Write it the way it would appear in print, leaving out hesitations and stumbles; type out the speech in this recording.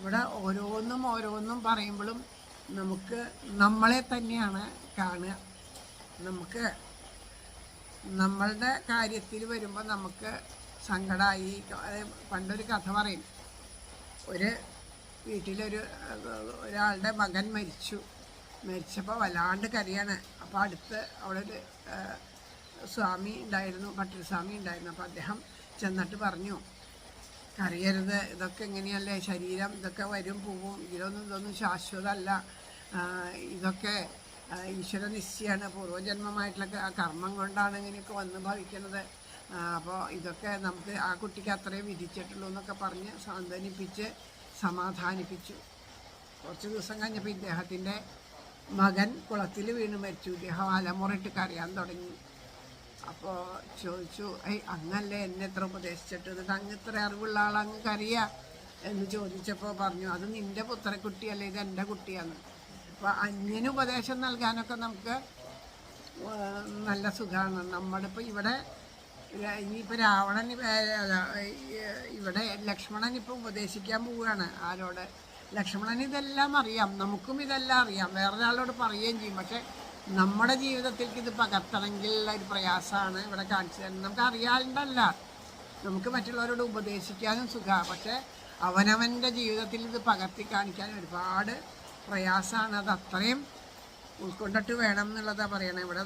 ഇവിടെ ഓരോന്നും പറയുമ്പോഴും നമുക്ക് നമ്മളെ തന്നെയാണ് കാണുക. നമുക്ക് നമ്മളുടെ കാര്യത്തിൽ വരുമ്പോൾ നമുക്ക് സങ്കടമായി. പണ്ടൊരു കഥ പറയും, ഒരു ഒരാളുടെ മകൻ മരിച്ചപ്പോൾ വല്ലാണ്ട് കരയാണ്. അപ്പോൾ അടുത്ത് അവിടെ ഒരു സ്വാമി ഉണ്ടായിരുന്നു, പട്ടിൽസ്വാമി ഉണ്ടായിരുന്നു. അപ്പോൾ അദ്ദേഹം ചെന്നിട്ട് പറഞ്ഞു, കരയരുത്, ഇതൊക്കെ എങ്ങനെയല്ലേ, ശരീരം ഇതൊക്കെ വരും പോവും, ഇതൊന്നും ശാശ്വതമല്ല, ഇതൊക്കെ ഈശ്വര നിശ്ചയമാണ്, പൂർവ്വജന്മമായിട്ടുള്ള കർമ്മം കൊണ്ടാണ് ഇങ്ങനെയൊക്കെ വന്ന് ഭവിക്കുന്നത്. അപ്പോൾ ഇതൊക്കെ നമുക്ക് ആ കുട്ടിക്ക് അത്രയും വിധിച്ചിട്ടുള്ളൂ എന്നൊക്കെ പറഞ്ഞ് സാന്ത്വനിപ്പിച്ച് സമാധാനിപ്പിച്ചു. കുറച്ച് ദിവസം കഴിഞ്ഞപ്പോൾ ഇദ്ദേഹത്തിൻ്റെ മകൻ കുളത്തിൽ വീണ് മരിച്ചു. ഇദ്ദേഹം അലമുറയിട്ട് കരയാൻ തുടങ്ങി. അപ്പോൾ ചോദിച്ചു, അങ്ങല്ലേ എന്നെ എത്ര ഉപദേശിച്ചിട്ട്, എന്നിട്ട് അങ്ങ് ഇത്ര അറിവുള്ള ആളങ്ങ് കരയുക എന്ന് ചോദിച്ചപ്പോൾ പറഞ്ഞു, അത് നിൻ്റെ പുത്രക്കുട്ടിയല്ലേ, ഇത് എൻ്റെ കുട്ടിയാണ്. അപ്പോൾ അന്യന് ഉപദേശം നൽകാനൊക്കെ നമുക്ക് നല്ല സുഖമാണ്. നമ്മളിപ്പോൾ ഇവിടെ ഇനിയിപ്പോൾ രാവണൻ ഇവിടെ ലക്ഷ്മണൻ ഇപ്പോൾ ഉപദേശിക്കാൻ പോവുകയാണ്. ആരോട്? ലക്ഷ്മണൻ ഇതെല്ലാം അറിയാം, നമുക്കും ഇതെല്ലാം അറിയാം, വേറൊരാളോട് പറയുകയും ചെയ്യും. പക്ഷെ നമ്മുടെ ജീവിതത്തിലേക്ക് ഇത് പകർത്തണമെങ്കിലുള്ള ഒരു പ്രയാസമാണ് ഇവിടെ കാണിച്ചു തരുന്നത്. നമുക്ക് അറിയാണ്ടല്ല, നമുക്ക് മറ്റുള്ളവരോട് ഉപദേശിക്കാനും സുഖമാണ്. പക്ഷെ അവനവൻ്റെ ജീവിതത്തിൽ ഇത് പകർത്തി കാണിക്കാൻ ഒരുപാട് പ്രയാസമാണ്. അത് അത്രയും ഉൾക്കൊണ്ടിട്ട് വേണം എന്നുള്ളതാണ് പറയണത്. ഇവിടെ